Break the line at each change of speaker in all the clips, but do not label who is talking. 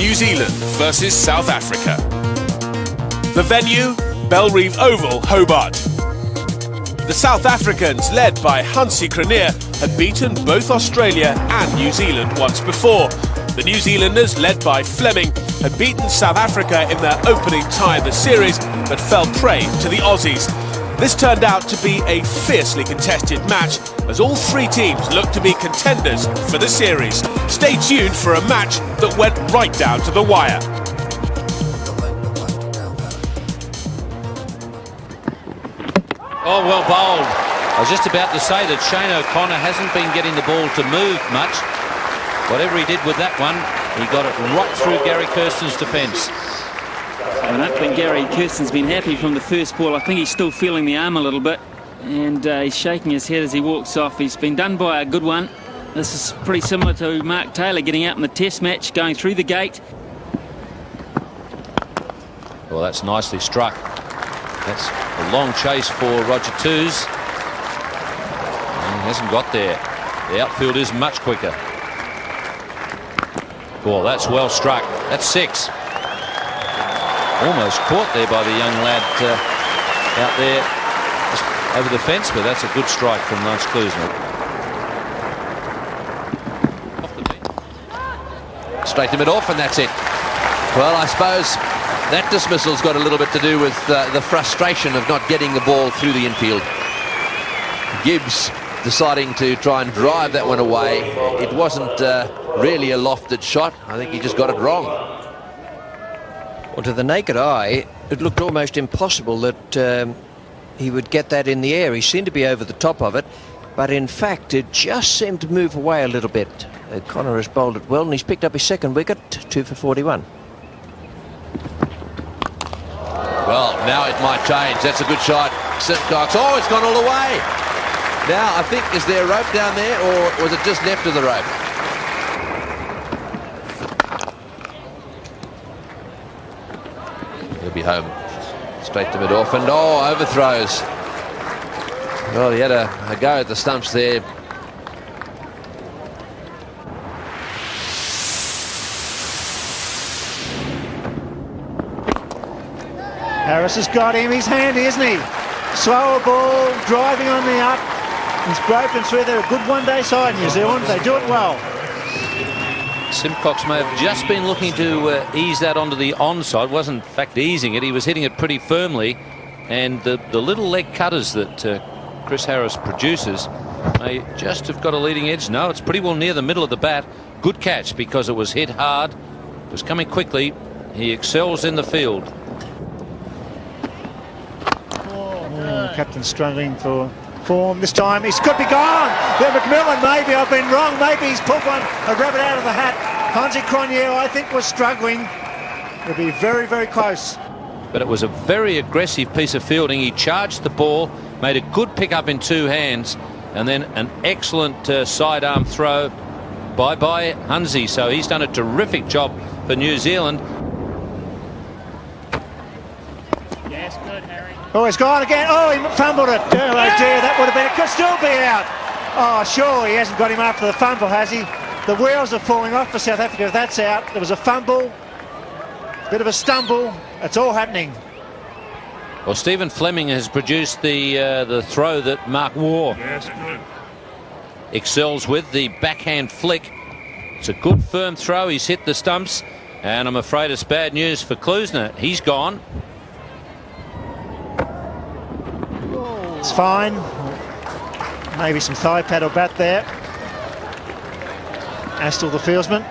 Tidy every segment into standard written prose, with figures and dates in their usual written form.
New Zealand versus South Africa. The venue, Bellerive Oval, Hobart. The South Africans, led by Hansie Cronje, had beaten both Australia and New Zealand once before. The New Zealanders, led by Fleming, had beaten South Africa in their opening tie of the series, but fell prey to the Aussies. This turned out to be a fiercely contested match, as all three teams looked to be contenders for the series. Stay tuned for a match that went right down to the wire.
Oh, well bowled. I was just about to say that Shane O'Connor hasn't been getting the ball to move much. Whatever he did with that one, he got it right through Gary Kirsten's defence.
I don't think Gary Kirsten's been happy from the first ball. I think he's still feeling the arm a little bit, and he's shaking his head as he walks off. He's been done by a good one. This is pretty similar to Mark Taylor getting out in the test match, going through the gate.
Well, that's nicely struck. That's a long chase for Roger Toos. He hasn't got there. The outfield is much quicker. Well, that's well struck. That's 6. Almost caught there by the young lad out there just over the fence, but that's a good strike from Lance Klusner. Off the beat.
Straight to mid-off, and that's it. Well, I suppose that dismissal's got a little bit to do with the frustration of not getting the ball through the infield. Gibbs deciding to try and drive that one away. It wasn't really a lofted shot. I think he just got it wrong.
Well, to the naked eye, it looked almost impossible that he would get that in the air. He seemed to be over the top of it, but in fact, it just seemed to move away a little bit. Connor has bowled it well, and he's picked up his second wicket, 2 for 41.
Well, now it might change. That's a good shot. Simcox. Oh, it's gone all the way. Now, I think, is there a rope down there, or was it just left of the rope? He'll be home. Straight to mid-off, and oh, overthrows. Well, he had a go at the stumps there.
Harris has got him. He's handy, isn't he? Slower ball, driving on the up. He's broken through. They're a good one-day side, New Zealand. They do it well.
Simcox may have just been looking to ease that onto the onside. Wasn't, in fact, easing it. He was hitting it pretty firmly. And the little leg cutters that Chris Harris produces may just have got a leading edge. No, it's pretty well near the middle of the bat. Good catch because it was hit hard. It was coming quickly. He excels in the field.
Captain struggling for form this time. He could be gone. There, McMillan, maybe I've been wrong. Maybe he's pulled a rabbit out of the hat. Hansie Cronje, I think, was struggling. It'll be very, very close.
But it was a very aggressive piece of fielding. He charged the ball, made a good pick up in 2 hands, and then an excellent sidearm throw by Hansie. So he's done a terrific job for New Zealand.
Oh, he's gone again. Oh, he fumbled it. Oh, dear, that would have been... It could still be out. Oh, sure, he hasn't got him after the fumble, has he? The wheels are falling off for South Africa if that's out. There was a fumble, bit of a stumble. It's all happening.
Well, Stephen Fleming has produced the throw that Mark Waugh excels with, the backhand flick. It's a good firm throw. He's hit the stumps, and I'm afraid it's bad news for Klusner. He's gone.
It's fine. Maybe some thigh paddle bat there. Astle the fieldsman.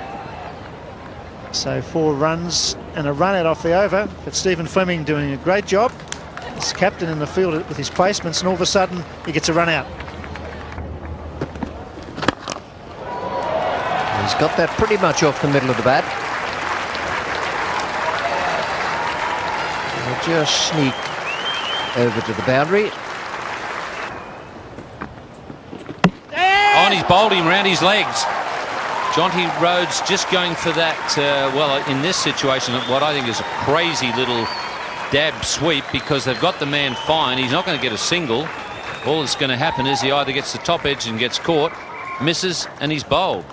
So 4 runs and a run out off the over. But Stephen Fleming doing a great job. He's captain in the field with his placements, and all of a sudden he gets a run out.
He's got that pretty much off the middle of the bat. He'll just sneak over to the boundary.
And he's bowled him round his legs. Jonty Rhodes just going for that, well, in this situation, what I think is a crazy little dab sweep, because they've got the man fine. He's not going to get a single. All that's going to happen is he either gets the top edge and gets caught, misses, and he's bowled.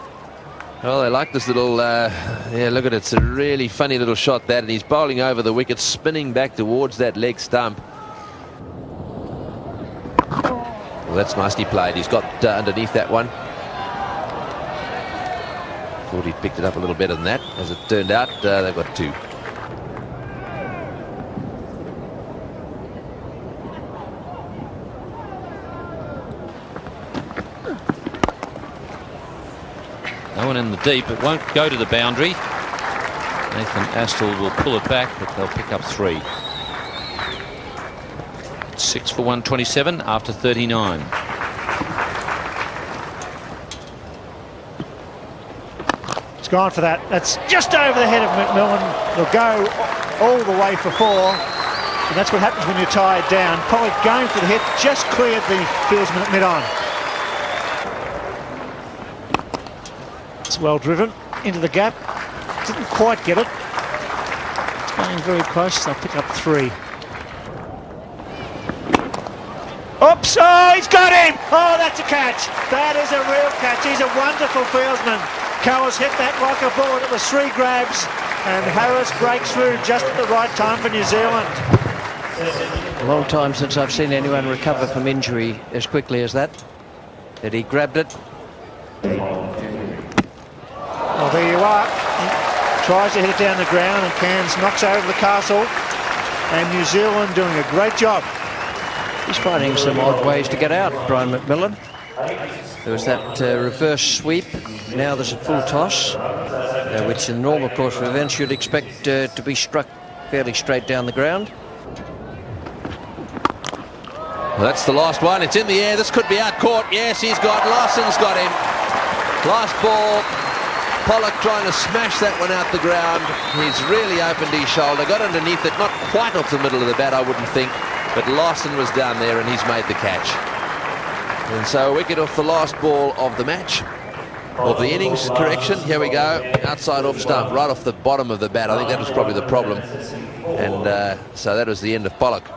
Well, they like this little, yeah, look at it. It's a really funny little shot, that, and he's bowling over the wicket, spinning back towards that leg stump. Well, that's nicely played. He's got underneath that one. Thought he'd picked it up a little better than that. As it turned out, they've got 2.
No one in the deep. It won't go to the boundary. Nathan Astle will pull it back, but they'll pick up 3. 6 for 127 after 39.
It's gone for that. That's just over the head of McMillan. They'll go all the way for 4. And that's what happens when you're tied down. Pollock going for the hit, just cleared the fieldsman at mid-on. It's well driven into the gap. Didn't quite get it. It's going very close. They'll pick up 3. Oops! Oh, he's got him! Oh, that's a catch. That is a real catch. He's a wonderful fieldsman. Cowas hit that like a bullet. It was 3 grabs, and Harris breaks through just at the right time for New Zealand.
A long time since I've seen anyone recover from injury as quickly as that. That he grabbed it.
Well, there you are. He tries to hit it down the ground, and Cairns knocks over the castle. And New Zealand doing a great job.
He's finding some odd ways to get out, Brian McMillan. There was that reverse sweep. Now there's a full toss, which in the normal course of events you'd expect to be struck fairly straight down the ground.
Well, that's the last one. It's in the air. This could be out caught. Yes, he's got. Larson's got him. Last ball. Pollock trying to smash that one out the ground. He's really opened his shoulder. Got underneath it. Not quite off the middle of the bat, I wouldn't think. But Larson was down there and he's made the catch. And so a wicket off the last ball of the match. Of the innings, correction. Here we go. Outside off stump, right off the bottom of the bat. I think that was probably the problem. And so that was the end of Pollock.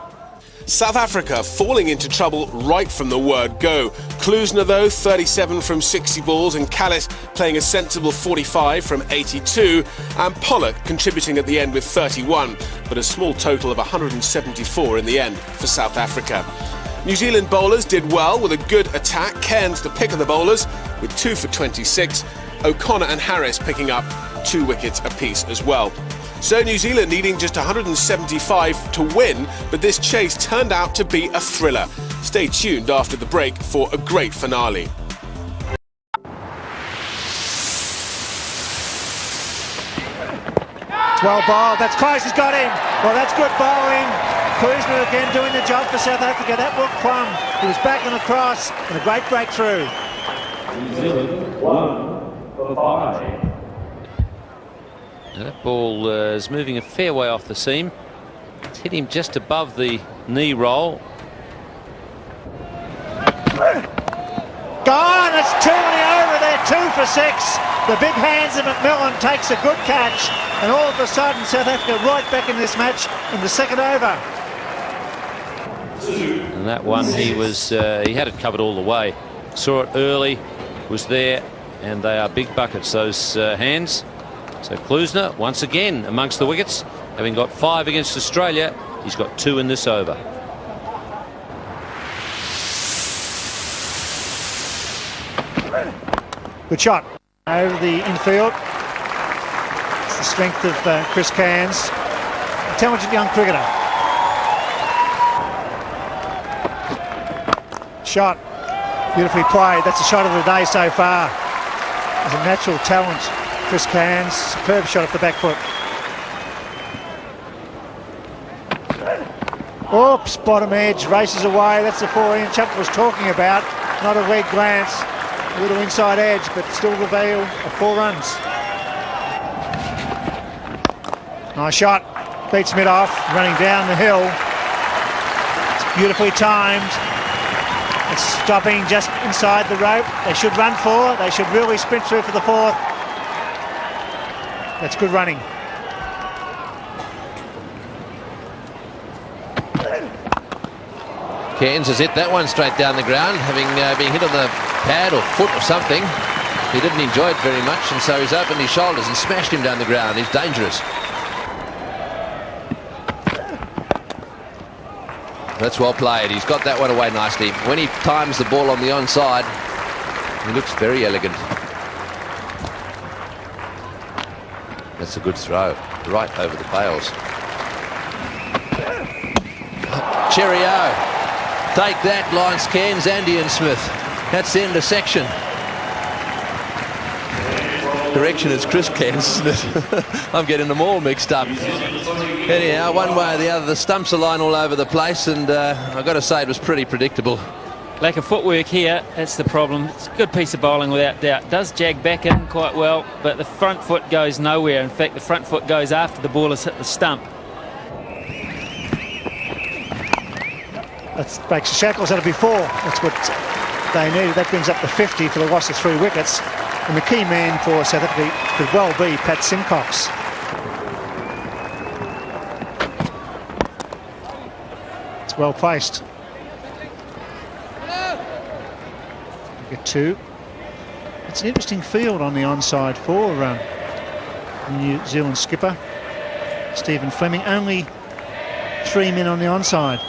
South Africa falling into trouble right from the word go. Klusener, though, 37 from 60 balls, and Callis playing a sensible 45 from 82, and Pollock contributing at the end with 31, but a small total of 174 in the end for South Africa. New Zealand bowlers did well with a good attack. Cairns the pick of the bowlers with 2 for 26. O'Connor and Harris picking up 2 wickets apiece as well. So New Zealand needing just 175 to win, but this chase turned out to be a thriller. Stay tuned after the break for a great finale.
It's well bowled. That's close. He's got him. Well, that's good bowling. Klusener again doing the job for South Africa. That looked plumb. He was back and across, and a great breakthrough.
New Zealand 1 for 5.
That ball is moving a fair way off the seam. It's hit him just above the knee roll.
Gone! It's too many over there. 2 for 6. The big hands of McMillan takes a good catch, and all of a sudden South Africa right back in this match in the second over.
And that one, he had it covered all the way. Saw it early, was there, and they are big buckets, those hands. So Klusener once again amongst the wickets, having got 5 against Australia. He's got 2 in this over.
Good shot over the infield. It's the strength of Chris Cairns, intelligent young cricketer. Shot, beautifully played. That's the shot of the day so far. There's a natural talent. Chris Cairns, superb shot off the back foot. Oops, bottom edge, races away. That's the 4-inch Chuck was talking about. Not a red glance, a little inside edge, but still the value of 4 runs. Nice shot, beats mid off, running down the hill. It's beautifully timed. It's stopping just inside the rope. They should run 4. They should really sprint through for the 4th. That's good running.
Cairns has hit that one straight down the ground, having been hit on the pad or foot or something. He didn't enjoy it very much, and so he's opened his shoulders and smashed him down the ground. He's dangerous. That's well played. He's got that one away nicely. When he times the ball on the onside, he looks very elegant. That's a good throw, right over the bails. Cheerio. Take that, Lance Cairns, Andy and Smith. That's the end of section. Correction, it's Chris Cairns, isn't it? I'm getting them all mixed up. Anyhow, one way or the other, the stumps are lying all over the place, and I've got to say it was pretty predictable.
Lack of footwork here, that's the problem. It's a good piece of bowling without doubt. Does jag back in quite well, but the front foot goes nowhere. In fact, the front foot goes after the ball has hit the stump.
That breaks the shackles out of before. That's what they needed. That brings up the 50 for the loss of 3 wickets. And the key man for South Africa could well be Pat Simcox. It's well placed. Get 2. It's an interesting field on the onside for New Zealand skipper Stephen Fleming. Only 3 men on the onside.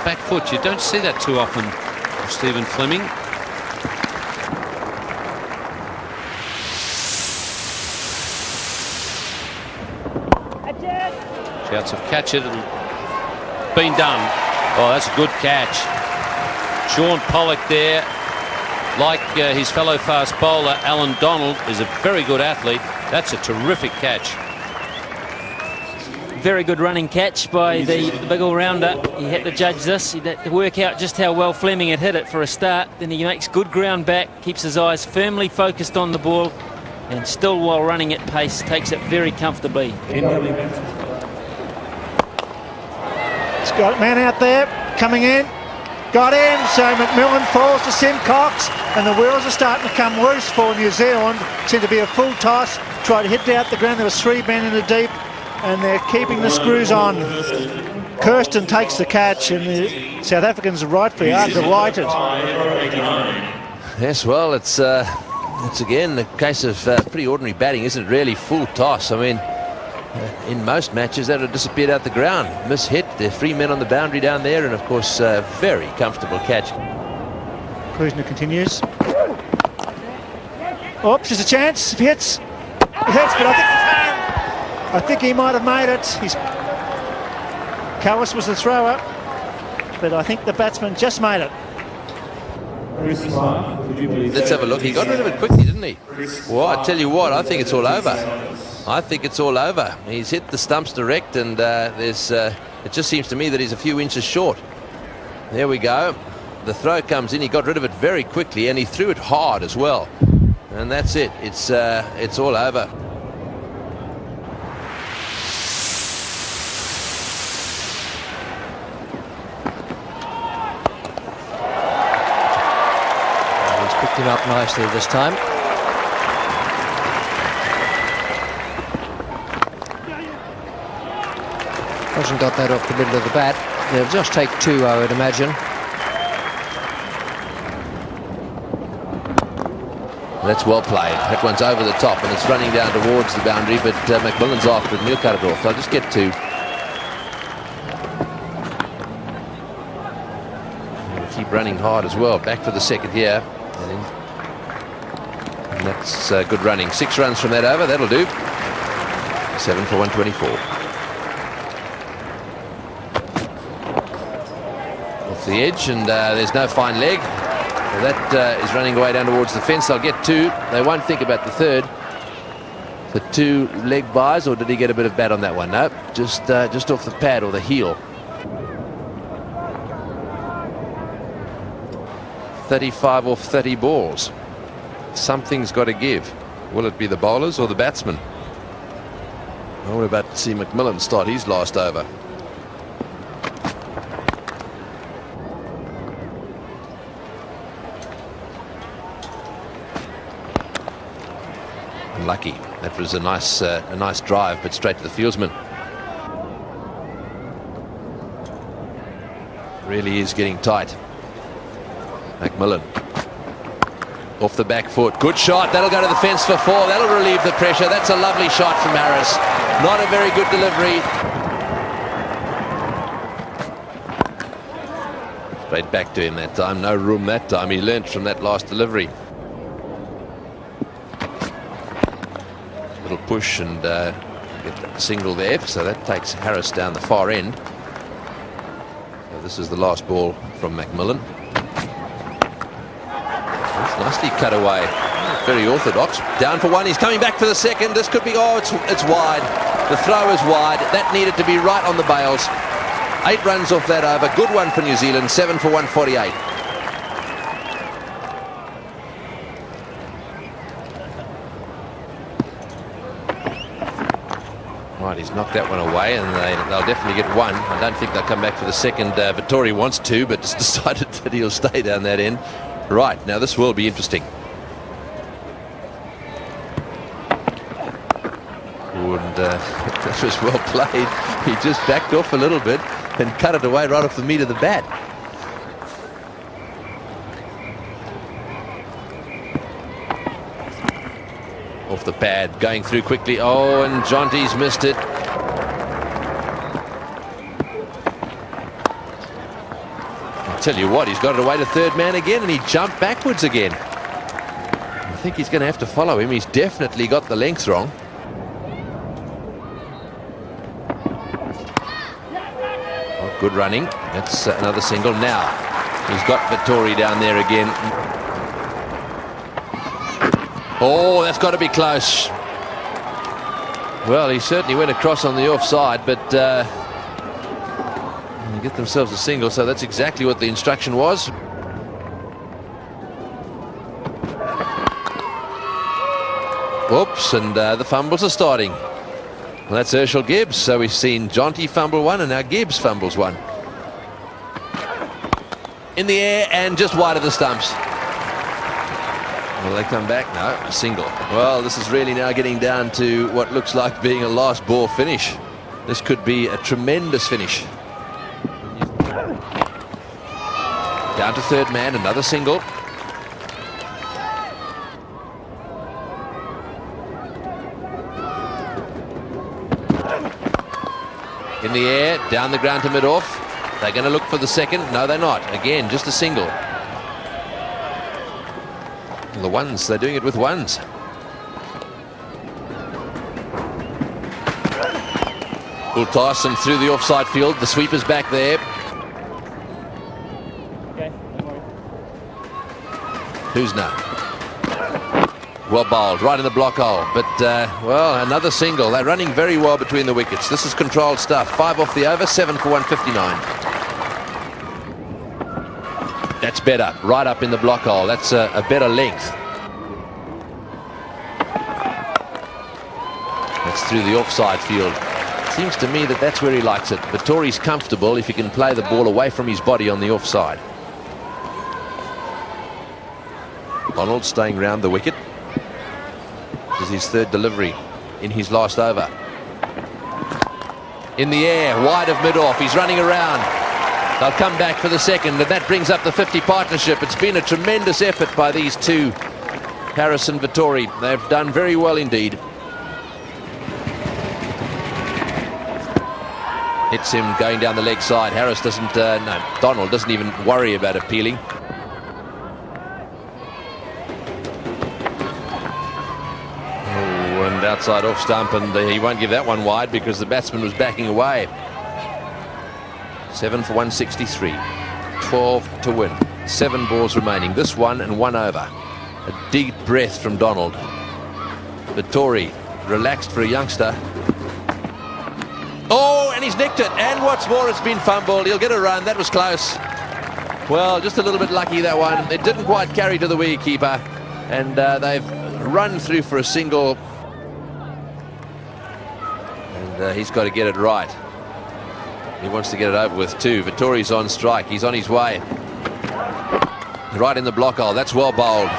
Back foot, you don't see that too often, Stephen Fleming. Shouts of catch it, been done. Oh, that's a good catch. Sean Pollock there, like his fellow fast bowler Alan Donald, is a very good athlete. That's a terrific catch.
Very good running catch by the big all-rounder. He had to judge this. He had to work out just how well Fleming had hit it for a start. Then he makes good ground back, keeps his eyes firmly focused on the ball, and still while running at pace, takes it very comfortably.
He's got a man out there, coming in. Got him, so McMillan falls to Simcox, and the wheels are starting to come loose for New Zealand. Seemed to be a full toss, tried to hit out the ground. There was 3 men in the deep, and they're keeping the screws on. Kirsten takes the catch, and the South Africans rightfully are delighted.
Yes, well, it's again a case of pretty ordinary batting, isn't it? Really full toss. I mean, in most matches that would have disappeared out the ground. Miss-hit, there are 3 men on the boundary down there, and of course very comfortable catch.
Krusner continues. Oops, there's a chance. If he hits, he hits, but I think he might have made it. Callis was the thrower, but I think the batsman just made it.
Let's have a look. He got rid of it quickly, didn't he? Well, I tell you what, I think it's all over. I think it's all over. He's hit the stumps direct, and it just seems to me that he's a few inches short. There we go. The throw comes in. He got rid of it very quickly, and he threw it hard as well. And that's it. It's all over.
Picked him up nicely this time. Hasn't got that off the middle of the bat. They'll just take 2, I would imagine.
That's well played. That one's over the top, and it's running down towards the boundary, but McMillan's after it, and he'll cut it off. I'll just get 2. Keep running hard as well. Back for the second here. And that's good running. 6 runs from that over. That'll do. 7 for 124. Off the edge, and there's no fine leg. So that is running away down towards the fence. They'll get 2. They won't think about the third. The 2 leg buys, or did he get a bit of bat on that one? No, just off the pad or the heel. 35 off 30 balls. Something's got to give. Will it be the bowlers or the batsmen? Well, we're about to see McMillan start his last over. Unlucky. That was a nice drive, but straight to the fieldsman. Really is getting tight. McMillan. Off the back foot. Good shot. That'll go to the fence for 4. That'll relieve the pressure. That's a lovely shot from Harris. Not a very good delivery. Straight back to him that time. No room that time. He learnt from that last delivery. Little push and get a single there. So that takes Harris down the far end. So this is the last ball from McMillan. Nicely cut away. Very orthodox. Down for 1. He's coming back for the second. This could be... Oh, it's wide. The throw is wide. That needed to be right on the bails. 8 runs off that over. Good one for New Zealand. 7 for 148. Right, he's knocked that one away, and they'll definitely get 1. I don't think they'll come back for the second. Vittori wants to, but has decided that he'll stay down that end. Right, now this will be interesting. And that was well played. He just backed off a little bit and cut it away right off the meat of the bat. Off the pad, going through quickly. Oh, and Jonty's missed it. Tell you what, he's got it away to third man again, and he jumped backwards again. I think he's going to have to follow him. He's definitely got the length wrong. Oh, good running. That's another single. Now he's got Vittori down there again. Oh, that's got to be close. Well, he certainly went across on the offside, but get themselves a single, so that's exactly what the instruction was. Oops, and the fumbles are starting. Well, that's Herschel Gibbs, so we've seen Jonty fumble 1, and now Gibbs fumbles 1. In the air and just wide of the stumps. Will they come back? No, a single. Well, this is really now getting down to what looks like being a last ball finish. This could be a tremendous finish. Down to third man, another single. In the air, down the ground to mid-off. They're going to look for the second. No, they're not. Again, just a single. And the ones, they're doing it with ones. Will Tyson through the offside field. The sweeper's back there. Who's now? Well bowled, right in the block hole. But, well, another single. They're running very well between the wickets. This is controlled stuff. 5 off the over, 7 for 159. That's better. Right up in the block hole. That's a better length. That's through the offside field. Seems to me that that's where he likes it. Vittori's comfortable if he can play the ball away from his body on the offside. Donald staying round the wicket. This is his third delivery in his last over. In the air, wide of mid-off. He's running around. They'll come back for the second, and that brings up the 50 partnership. It's been a tremendous effort by these two, Harris and Vittori. They've done very well indeed. Hits him going down the leg side. Harris doesn't, no, Donald doesn't even worry about appealing. Outside off stump, and he won't give that one wide because the batsman was backing away. 7 for 163. 12 to win. 7 balls remaining. This one and 1 over. A deep breath from Donald. Vittori relaxed for a youngster. Oh, and he's nicked it. And what's more, it's been fumbled. He'll get a run. That was close. Well, just a little bit lucky, that one. It didn't quite carry to the wicketkeeper, and they've run through for a single. He's got to get it right. He wants to get it over with too. Vittori's on strike. He's on his way. Right in the block hole. That's well bowled.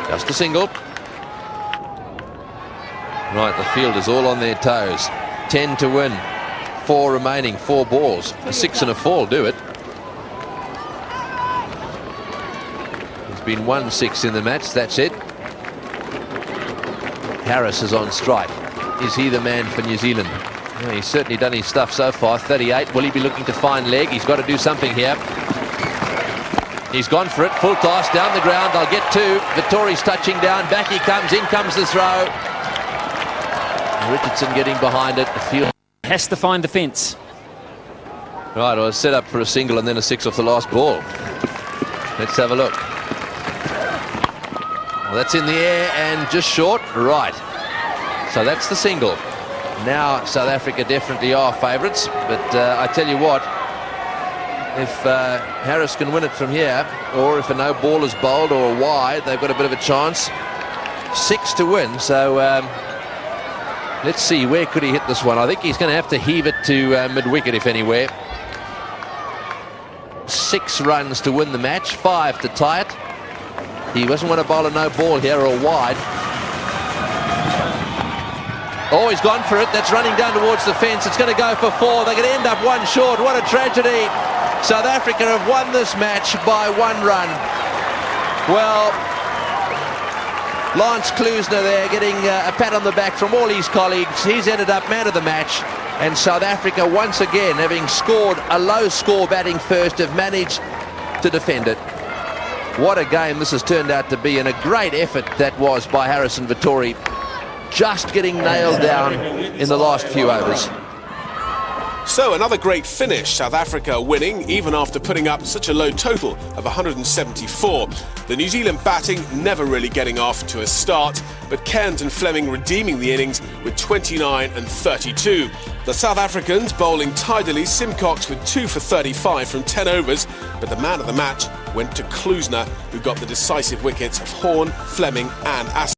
Just a single. Right, the field is all on their toes. 10 to win. 4 remaining, 4 balls. A 6 and a 4 do it. There's been 1 6 in the match, that's it. Harris is on strike. Is he the man for New Zealand? Well, he's certainly done his stuff so far. 38. Will he be looking to find leg? He's got to do something here. He's gone for it. Full toss down the ground. I'll get 2. Vittori's touching down. Back he comes. In comes the throw. Richardson getting behind it. The field
Has to find the fence.
right, well, set up for a single and then a 6 off the last ball. Let's have a look. Well, that's in the air and just short. Right. So that's the single. Now South Africa definitely are favourites, but I tell you what, if Harris can win it from here, or if a no ball is bowled or a wide, they've got a bit of a chance. 6 to win, so let's see, where could he hit this one? I think he's going to have to heave it to mid-wicket, if anywhere. 6 runs to win the match, 5 to tie it. He doesn't want to bowl a no ball here or wide. Oh, he's gone for it. That's running down towards the fence. It's going to go for 4. They're going to end up 1 short. What a tragedy. South Africa have won this match by 1 run. Well, Lance Klusener there getting a pat on the back from all his colleagues. He's ended up man of the match. And South Africa, once again, having scored a low score batting first, have managed to defend it. What a game this has turned out to be, and a great effort that was by Harrison Vittori, just getting nailed down in the last few overs.
So another great finish, South Africa winning even after putting up such a low total of 174. The New Zealand batting never really getting off to a start, but Cairns and Fleming redeeming the innings with 29 and 32. The South Africans bowling tidily, Simcox with 2 for 35 from 10 overs, but the man of the match went to Klusener, who got the decisive wickets of Horn, Fleming and Aston.